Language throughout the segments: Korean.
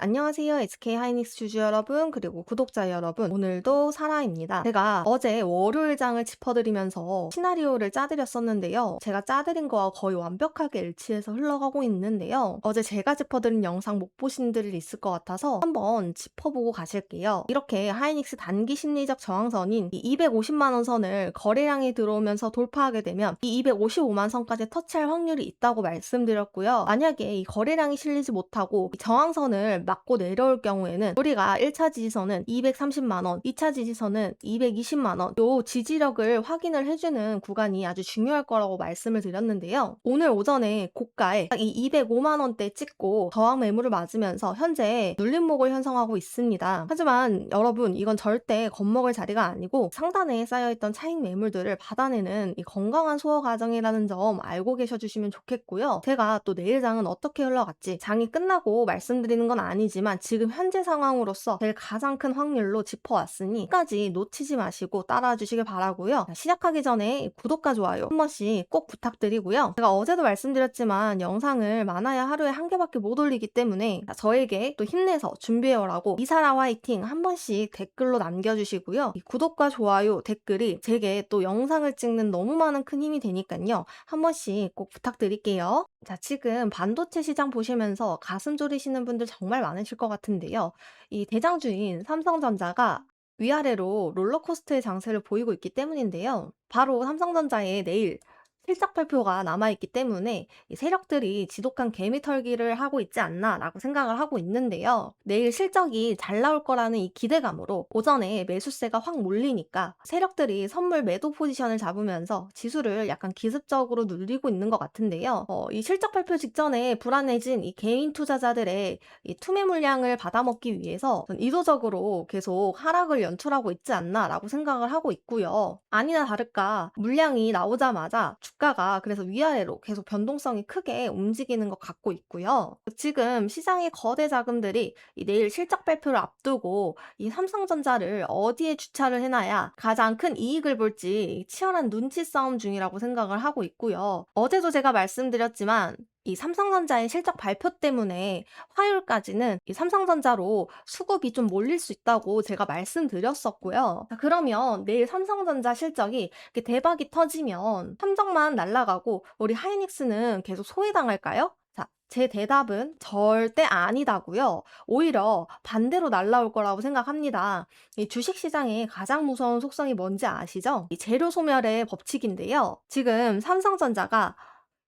안녕하세요. SK 하이닉스 주주 여러분, 그리고 구독자 여러분. 오늘도 사라입니다. 제가 어제 월요일장을 짚어드리면서 시나리오를 짜드렸었는데요. 제가 짜드린 거와 거의 완벽하게 일치해서 흘러가고 있는데요. 어제 제가 짚어드린 영상 못 보신 분들이 있을 것 같아서 한번 짚어보고 가실게요. 이렇게 하이닉스 단기 심리적 저항선인 이 250만 원 선을 거래량이 들어오면서 돌파하게 되면 이 255만 선까지 터치할 확률이 있다고 말씀드렸고요. 만약에 이 거래량이 실리지 못하고 이 저항선을 맞고 내려올 경우에는 우리가 1차 지지선은 230만 원, 2차 지지선은 220만 원, 요 지지력을 확인을 해주는 구간이 아주 중요할 거라고 말씀을 드렸는데요. 오늘 오전에 고가에 이 205만 원대 찍고 저항 매물을 맞으면서 현재 눌림목을 형성하고 있습니다. 하지만 여러분, 이건 절대 겁먹을 자리가 아니고 상단에 쌓여있던 차익 매물들을 받아내는 이 건강한 소화 과정이라는 점 알고 계셔주시면 좋겠고요. 제가 또 내일장은 어떻게 흘러갔지 장이 끝나고 말씀드리는 건 아니지만 지금 현재 상황으로서 제일 가장 큰 확률로 짚어왔으니 끝까지 놓치지 마시고 따라와 주시길 바라고요. 시작하기 전에 구독과 좋아요 한 번씩 꼭 부탁드리고요. 제가 어제도 말씀드렸지만 영상을 많아야 하루에 한 개밖에 못 올리기 때문에 저에게 또 힘내서 준비해오라고 이사라 화이팅 한 번씩 댓글로 남겨주시고요. 이 구독과 좋아요, 댓글이 제게 또 영상을 찍는 너무 많은 큰 힘이 되니까요. 한 번씩 꼭 부탁드릴게요. 자, 지금 반도체 시장 보시면서 가슴 졸이시는 분들 정말 많으실 것 같은데요. 이 대장주인 삼성전자가 위아래로 롤러코스터의 장세를 보이고 있기 때문인데요. 바로 삼성전자의 내일 실적 발표가 남아있기 때문에 이 세력들이 지독한 개미 털기를 하고 있지 않나라고 생각을 하고 있는데요. 내일 실적이 잘 나올 거라는 이 기대감으로 오전에 매수세가 확 몰리니까 세력들이 선물 매도 포지션을 잡으면서 지수를 약간 기습적으로 눌리고 있는 것 같은데요. 이 실적 발표 직전에 불안해진 이 개인 투자자들의 이 투매 물량을 받아먹기 위해서 전 의도적으로 계속 하락을 연출하고 있지 않나라고 생각을 하고 있고요. 아니나 다를까 물량이 나오자마자 주가가 그래서 위아래로 계속 변동성이 크게 움직이는 것 같고 있고요. 지금 시장의 거대 자금들이 이 내일 실적 발표를 앞두고 이 삼성전자를 어디에 주차를 해놔야 가장 큰 이익을 볼지 치열한 눈치 싸움 중이라고 생각을 하고 있고요. 어제도 제가 말씀드렸지만 이 삼성전자의 실적 발표 때문에 화요일까지는 이 삼성전자로 수급이 좀 몰릴 수 있다고 제가 말씀드렸었고요. 자, 그러면 내일 삼성전자 실적이 이렇게 대박이 터지면 함정만 날아가고 우리 하이닉스는 계속 소외당할까요? 자, 제 대답은 절대 아니다고요. 오히려 반대로 날아올 거라고 생각합니다. 이 주식시장의 가장 무서운 속성이 뭔지 아시죠? 이 재료 소멸의 법칙인데요. 지금 삼성전자가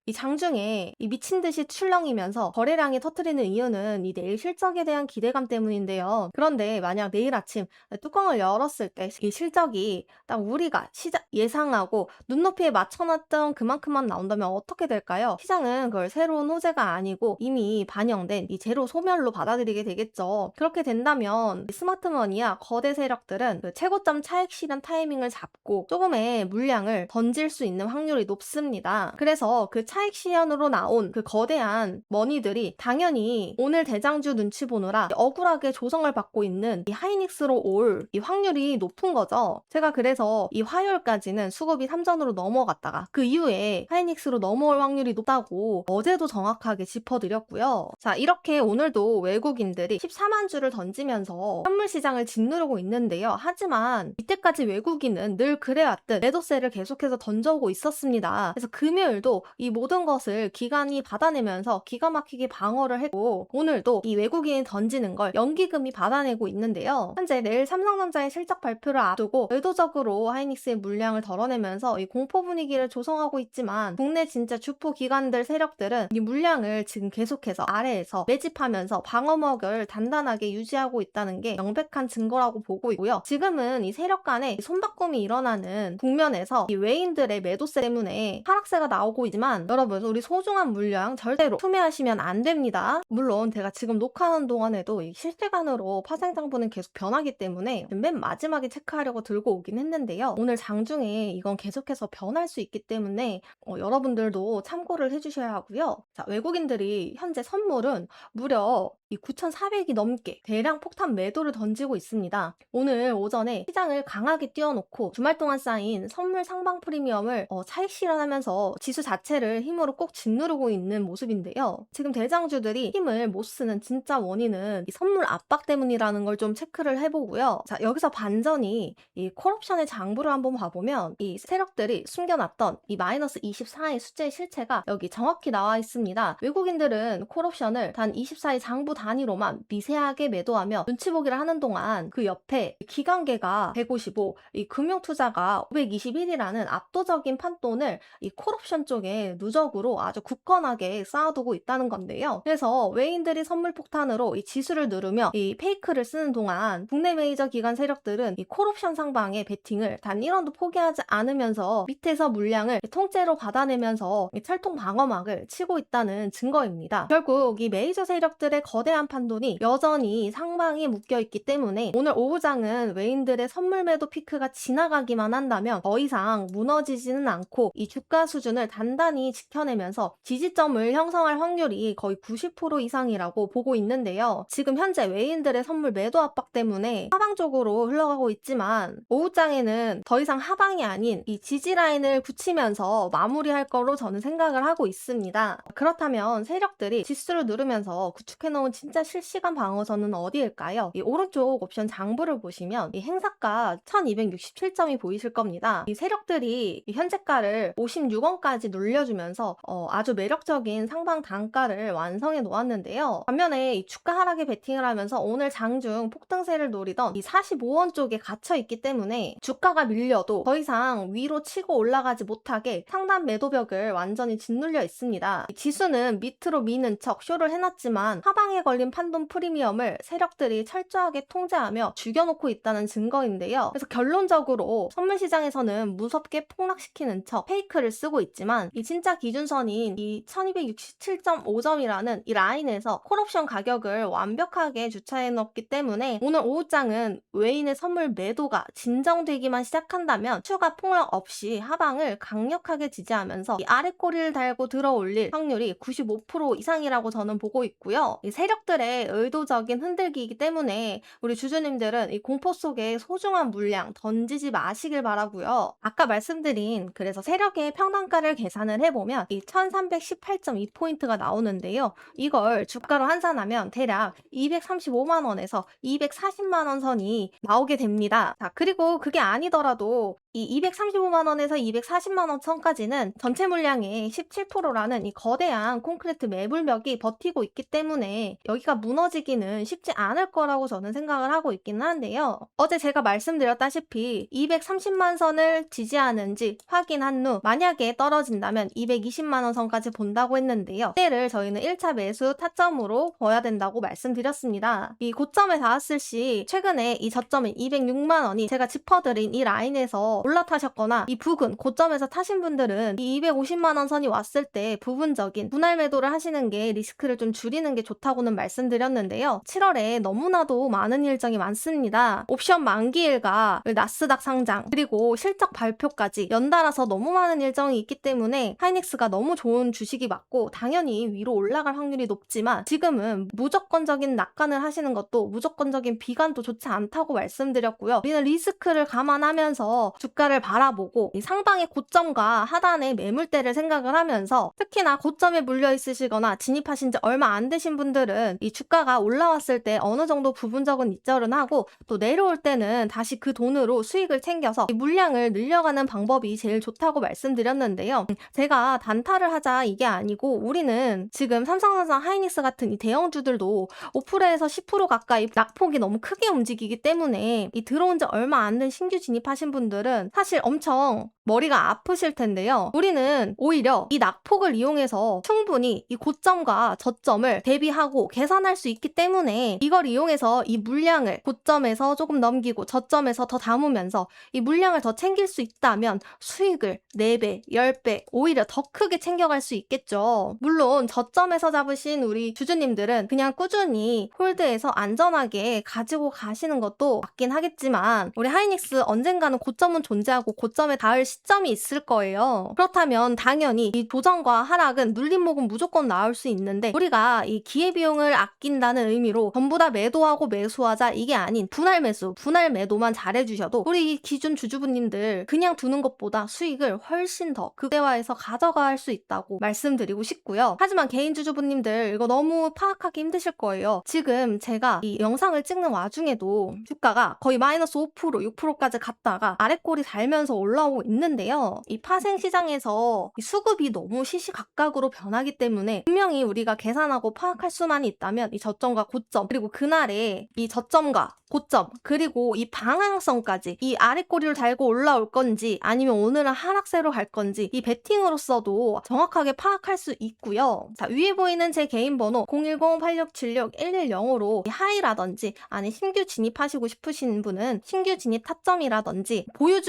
이 장중에 이 미친 듯이 출렁이면서 거래량이 터트리는 이유는 이 내일 실적에 대한 기대감 때문인데요. 그런데 만약 내일 아침 뚜껑을 열었을 때 이 실적이 딱 우리가 예상하고 눈높이에 맞춰놨던 그만큼만 나온다면 어떻게 될까요? 시장은 그걸 새로운 호재가 아니고 이미 반영된 이 제로 소멸로 받아들이게 되겠죠. 그렇게 된다면 스마트머니와 거대 세력들은 그 최고점 차익 실현 타이밍을 잡고 조금의 물량을 던질 수 있는 확률이 높습니다. 그래서 그 차익 실현으로 나온 그 거대한 머니들이 당연히 오늘 대장주 눈치 보느라 억울하게 조성을 받고 있는 이 하이닉스로 올 이 확률이 높은 거죠. 제가 그래서 이 화요일까지는 수급이 삼전으로 넘어갔다가 그 이후에 하이닉스로 넘어올 확률이 높다고 어제도 정확하게 짚어드렸고요. 자, 이렇게 오늘도 외국인들이 14만 주를 던지면서 선물 시장을 짓누르고 있는데요. 하지만 이때까지 외국인은 늘 그래왔듯 매도세를 계속해서 던져오고 있었습니다. 그래서 금요일도 이 모든 것을 기관이 받아내면서 기가 막히게 방어를 했고 오늘도 이 외국인이 던지는 걸 연기금이 받아내고 있는데요. 현재 내일 삼성전자의 실적 발표를 앞두고 의도적으로 하이닉스의 물량을 덜어내면서 이 공포 분위기를 조성하고 있지만 국내 진짜 주포 기관들 세력들은 이 물량을 지금 계속해서 아래에서 매집하면서 방어막을 단단하게 유지하고 있다는 게 명백한 증거라고 보고 있고요. 지금은 이 세력 간의 손바꿈이 일어나는 국면에서 이 외인들의 매도세 때문에 하락세가 나오고 있지만 여러분, 우리 소중한 물량 절대로 투매하시면 안 됩니다. 물론 제가 지금 녹화하는 동안에도 이 실시간으로 파생장부는 계속 변하기 때문에 맨 마지막에 체크하려고 들고 오긴 했는데요. 오늘 장중에 이건 계속해서 변할 수 있기 때문에 여러분들도 참고를 해주셔야 하고요. 자, 외국인들이 현재 선물은 무려 이 9,400이 넘게 대량 폭탄 매도를 던지고 있습니다. 오늘 오전에 시장을 강하게 띄워놓고 주말 동안 쌓인 선물 상방 프리미엄을 차익 실현하면서 지수 자체를 힘으로 꼭 짓누르고 있는 모습인데요. 지금 대장주들이 힘을 못 쓰는 진짜 원인은 이 선물 압박 때문이라는 걸 좀 체크를 해보고요. 자, 여기서 반전이 이 콜옵션의 장부를 한번 봐보면 이 세력들이 숨겨놨던 이 마이너스 24의 숫자의 실체가 여기 정확히 나와 있습니다. 외국인들은 콜옵션을 단 24의 장부 단위로만 미세하게 매도하며 눈치 보기를 하는 동안 그 옆에 기관계가 155, 이 금융투자가 521이라는 압도적인 판돈을 이 콜옵션 쪽에 누적으로 아주 굳건하게 쌓아두고 있다는 건데요. 그래서 외인들이 선물 폭탄으로 이 지수를 누르며 이 페이크를 쓰는 동안 국내 메이저 기관 세력들은 이 콜옵션 상방의 베팅을 단 1원도 포기하지 않으면서 밑에서 물량을 통째로 받아내면서 이 철통 방어막을 치고 있다는 증거입니다. 결국 이 메이저 세력들의 거대한 판돈이 여전히 상방에 묶여있기 때문에 오늘 오후장은 외인들의 선물 매도 피크가 지나가기만 한다면 더 이상 무너지지는 않고 이 주가 수준을 단단히 지켜내면서 지지점을 형성할 확률이 거의 90% 이상이라고 보고 있는데요. 지금 현재 외인들의 선물 매도 압박 때문에 하방 쪽으로 흘러가고 있지만 오후장에는 더 이상 하방이 아닌 이 지지 라인을 굳히면서 마무리할 거로 저는 생각을 하고 있습니다. 그렇다면 세력들이 지수를 누르면서 구축해놓은 진짜 실시간 방어선은 어디일까요? 이 오른쪽 옵션 장부를 보시면 이 행사가 1267점이 보이실 겁니다. 이 세력들이 이 현재가를 56원까지 눌려주면서 아주 매력적인 상방 단가를 완성해 놓았는데요. 반면에 이 주가 하락에 베팅을 하면서 오늘 장중 폭등세를 노리던 이 45원 쪽에 갇혀 있기 때문에 주가가 밀려도 더 이상 위로 치고 올라가지 못하게 상단 매도벽을 완전히 짓눌려 있습니다. 지수는 밑으로 미는 척 쇼를 해놨지만 하방에 걸린 판돈 프리미엄을 세력들이 철저하게 통제하며 죽여놓고 있다는 증거인데요. 그래서 결론적으로 선물 시장에서는 무섭게 폭락시키는 척 페이크를 쓰고 있지만 이 진짜 기준선인 이 1267.5점이라는 이 라인에서 콜옵션 가격을 완벽하게 주차해 놓았기 때문에 오늘 오후장은 외인의 선물 매도가 진정되기만 시작한다면 추가 폭락 없이 하방을 강력하게 지지하면서 이 아래 꼬리를 달고 들어올릴 확률이 95% 이상이라고 저는 보고 있고요. 이 세력들의 의도적인 흔들기이기 때문에 우리 주주님들은 이 공포 속에 소중한 물량 던지지 마시길 바라고요. 아까 말씀드린 그래서 세력의 평단가를 계산을 해보면 이 1318.2포인트가 나오는데요. 이걸 주가로 환산하면 대략 235만원에서 240만원 선이 나오게 됩니다. 자, 그리고 그게 아니더라도 이 235만원에서 240만원 선까지는 전체 물량의 17%라는 이 거대한 콘크리트 매불벽이 버티고 있기 때문에 여기가 무너지기는 쉽지 않을 거라고 저는 생각을 하고 있기는 한데요. 어제 제가 말씀드렸다시피 230만 선을 지지하는지 확인한 후 만약에 떨어진다면 220만원 선까지 본다고 했는데요. 이때를 저희는 1차 매수 타점으로 봐야 된다고 말씀드렸습니다. 이 고점에 닿았을 시 최근에 이 저점인 206만원이 제가 짚어드린 이 라인에서 올라타셨거나 이 부근 고점에서 타신 분들은 이 250만원 선이 왔을 때 부분적인 분할 매도를 하시는 게 리스크를 좀 줄이는 게 좋다고는 말씀드렸는데요. 7월에 너무나도 많은 일정이 많습니다. 옵션 만기일과 나스닥 상장 그리고 실적 발표까지 연달아서 너무 많은 일정이 있기 때문에 하이닉스가 너무 좋은 주식이 맞고 당연히 위로 올라갈 확률이 높지만 지금은 무조건적인 낙관을 하시는 것도 무조건적인 비관도 좋지 않다고 말씀드렸고요. 우리는 리스크를 감안하면서 주가를 바라보고 이 상방의 고점과 하단의 매물대를 생각을 하면서 특히나 고점에 물려 있으시거나 진입하신 지 얼마 안 되신 분들은 이 주가가 올라왔을 때 어느 정도 부분적인 입절은 하고 또 내려올 때는 다시 그 돈으로 수익을 챙겨서 이 물량을 늘려가는 방법이 제일 좋다고 말씀드렸는데요. 제가 단타를 하자 이게 아니고 우리는 지금 삼성전자 하이닉스 같은 이 대형주들도 5%에서 10% 가까이 낙폭이 너무 크게 움직이기 때문에 이 들어온 지 얼마 안 된 신규 진입하신 분들은 사실 엄청 머리가 아프실 텐데요. 우리는 오히려 이 낙폭을 이용해서 충분히 이 고점과 저점을 대비하고 계산할 수 있기 때문에 이걸 이용해서 이 물량을 고점에서 조금 넘기고 저점에서 더 담으면서 이 물량을 더 챙길 수 있다면 수익을 4배, 10배 오히려 더 크게 챙겨갈 수 있겠죠. 물론 저점에서 잡으신 우리 주주님들은 그냥 꾸준히 홀드해서 안전하게 가지고 가시는 것도 맞긴 하겠지만 우리 하이닉스 언젠가는 고점은 존재하고 고점에 닿을 시점이 있을 거예요. 그렇다면 당연히 이 도전과 하락은 눌림목은 무조건 나올 수 있는데, 우리가 이 기회비용을 아낀다는 의미로 전부 다 매도하고 매수하자 이게 아닌 분할 매수, 분할 매도만 잘해주셔도 우리 이 기준 주주분님들 그냥 두는 것보다 수익을 훨씬 더 극대화해서 가져갈 수 있다고 말씀드리고 싶고요. 하지만 개인 주주분님들 이거 너무 파악하기 힘드실 거예요. 지금 제가 이 영상을 찍는 와중에도 주가가 거의 마이너스 5%, 6%까지 갔다가 아래꼬리 달면서 올라오고 있는데요. 이 파생시장에서 이 수급이 너무 시시각각으로 변하기 때문에 분명히 우리가 계산하고 파악할 수만 있다면 이 저점과 고점, 그리고 그날의 이 저점과 고점, 그리고 이 방향성까지, 이 아래꼬리를 달고 올라올 건지 아니면 오늘은 하락세로 갈 건지 이 베팅으로서도 정확하게 파악할 수 있고요. 자, 위에 보이는 제 개인 번호 010-8676-110으로 하이라든지 아니 신규 진입하시고 싶으신 분은 신규 진입 타점이라든지 보유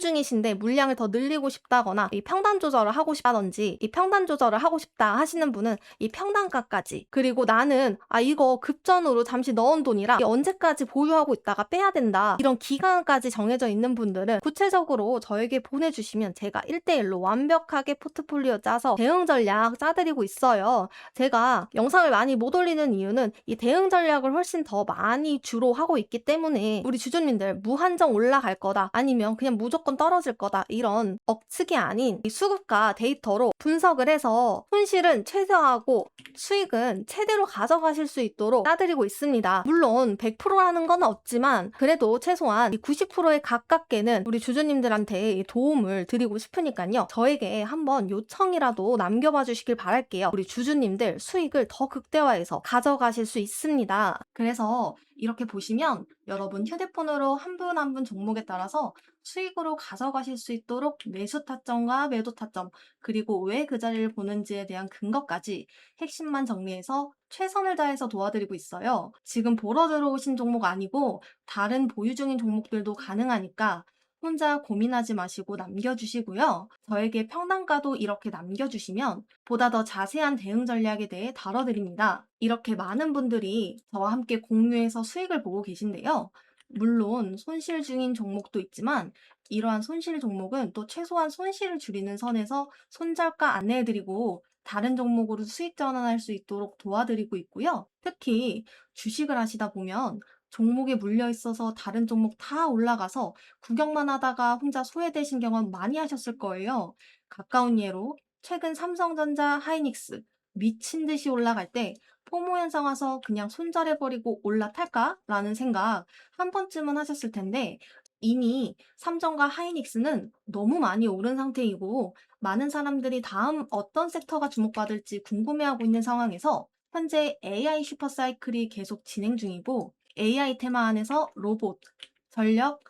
중이신데 물량을 더 늘리고 싶다거나 이 평단 조절을 하고 싶다든지 이 평단 조절을 하고 싶다 하시는 분은 이 평단가까지, 그리고 나는 이거 급전으로 잠시 넣은 돈이라 언제까지 보유하고 있다가 빼야 된다 이런 기간까지 정해져 있는 분들은 구체적으로 저에게 보내주시면 제가 1대1로 완벽하게 포트폴리오 짜서 대응 전략 짜드리고 있어요. 제가 영상을 많이 못 올리는 이유는 이 대응 전략을 훨씬 더 많이 주로 하고 있기 때문에 우리 주주님들 무한정 올라갈 거다 아니면 그냥 무조건 떨어질 거다 이런 억측이 아닌 이 수급과 데이터로 분석을 해서 손실은 최소화하고 수익은 최대로 가져가실 수 있도록 짜드리고 있습니다. 물론 100%라는 건 없지만 그래도 최소한 90%에 가깝게는 우리 주주님들한테 도움을 드리고 싶으니까요. 저에게 한번 요청이라도 남겨봐 주시길 바랄게요. 우리 주주님들 수익을 더 극대화해서 가져가실 수 있습니다. 그래서 이렇게 보시면 여러분 휴대폰으로 한 분 한 분 종목에 따라서 수익으로 가져가실 수 있도록 매수 타점과 매도 타점, 그리고 왜 그 자리를 보는지에 대한 근거까지 핵심만 정리해서 최선을 다해서 도와드리고 있어요. 지금 보러 들어오신 종목 아니고 다른 보유 중인 종목들도 가능하니까 혼자 고민하지 마시고 남겨주시고요. 저에게 평단가도 이렇게 남겨주시면 보다 더 자세한 대응 전략에 대해 다뤄드립니다. 이렇게 많은 분들이 저와 함께 공유해서 수익을 보고 계신데요. 물론 손실 중인 종목도 있지만 이러한 손실 종목은 또 최소한 손실을 줄이는 선에서 손절가 안내해드리고 다른 종목으로 수익 전환할 수 있도록 도와드리고 있고요. 특히 주식을 하시다 보면 종목에 물려 있어서 다른 종목 다 올라가서 구경만 하다가 혼자 소외되신 경험 많이 하셨을 거예요. 가까운 예로 최근 삼성전자, 하이닉스 미친 듯이 올라갈 때 포모 현상 와서 그냥 손절해버리고 올라탈까라는 생각 한 번쯤은 하셨을 텐데, 이미 삼성과 하이닉스는 너무 많이 오른 상태이고 많은 사람들이 다음 어떤 섹터가 주목받을지 궁금해하고 있는 상황에서 현재 AI 슈퍼사이클이 계속 진행 중이고 AI 테마 안에서 로봇, 전력,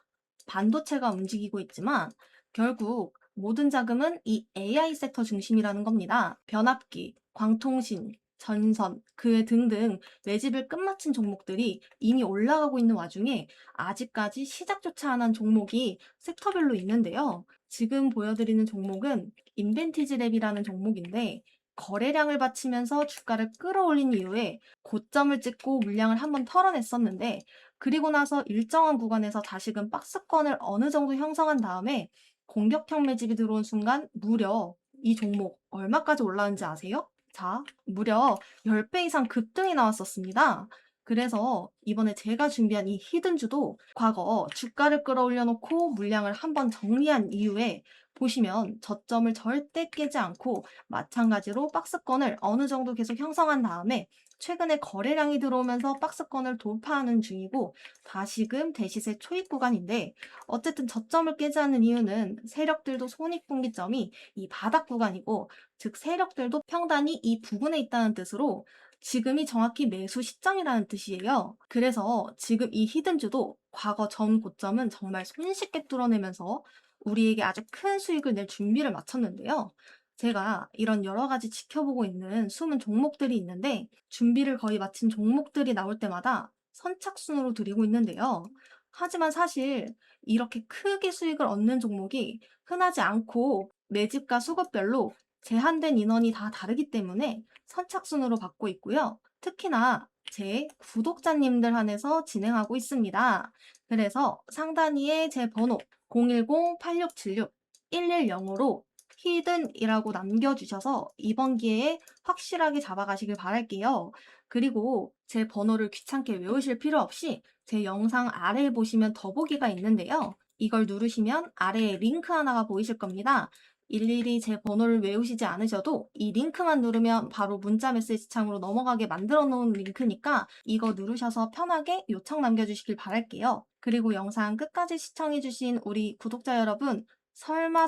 반도체가 움직이고 있지만 결국 모든 자금은 이 AI 섹터 중심이라는 겁니다. 변압기, 광통신, 전선, 그외 등등 매집을 끝마친 종목들이 이미 올라가고 있는 와중에 아직까지 시작조차 안 한 종목이 섹터별로 있는데요. 지금 보여드리는 종목은 인벤티지랩이라는 종목인데 거래량을 바치면서 주가를 끌어올린 이후에 고점을 찍고 물량을 한번 털어냈었는데, 그리고 나서 일정한 구간에서 다시금 박스권을 어느 정도 형성한 다음에 공격형 매집이 들어온 순간 무려 이 종목 얼마까지 올라왔는지 아세요? 자, 무려 10배 이상 급등이 나왔었습니다. 그래서 이번에 제가 준비한 이 히든주도 과거 주가를 끌어올려 놓고 물량을 한번 정리한 이후에 보시면 저점을 절대 깨지 않고 마찬가지로 박스권을 어느 정도 계속 형성한 다음에 최근에 거래량이 들어오면서 박스권을 돌파하는 중이고 다시금 대시세 초입 구간인데, 어쨌든 저점을 깨지 않는 이유는 세력들도 손익분기점이 이 바닥 구간이고, 즉 세력들도 평단이 이 부분에 있다는 뜻으로 지금이 정확히 매수 시점이라는 뜻이에요. 그래서 지금 이 히든주도 과거 전 고점은 정말 손쉽게 뚫어내면서 우리에게 아주 큰 수익을 낼 준비를 마쳤는데요. 제가 이런 여러 가지 지켜보고 있는 숨은 종목들이 있는데 준비를 거의 마친 종목들이 나올 때마다 선착순으로 드리고 있는데요. 하지만 사실 이렇게 크게 수익을 얻는 종목이 흔하지 않고 매집과 수급별로 제한된 인원이 다 다르기 때문에 선착순으로 받고 있고요. 특히나 제 구독자님들 한해서 진행하고 있습니다. 그래서 상단 위에 제 번호 010-8676 110으로 히든이라고 남겨주셔서 이번 기회에 확실하게 잡아가시길 바랄게요. 그리고 제 번호를 귀찮게 외우실 필요 없이 제 영상 아래에 보시면 더보기가 있는데요. 이걸 누르시면 아래에 링크 하나가 보이실 겁니다. 일일이 제 번호를 외우시지 않으셔도 이 링크만 누르면 바로 문자 메시지 창으로 넘어가게 만들어 놓은 링크니까 이거 누르셔서 편하게 요청 남겨주시길 바랄게요. 그리고 영상 끝까지 시청해주신 우리 구독자 여러분, 설마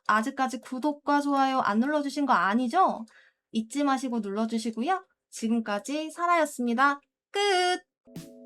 아직까지 구독과 좋아요 안 눌러주신 거 아니죠? 잊지 마시고 눌러주시고요. 지금까지 사라였습니다. 끝!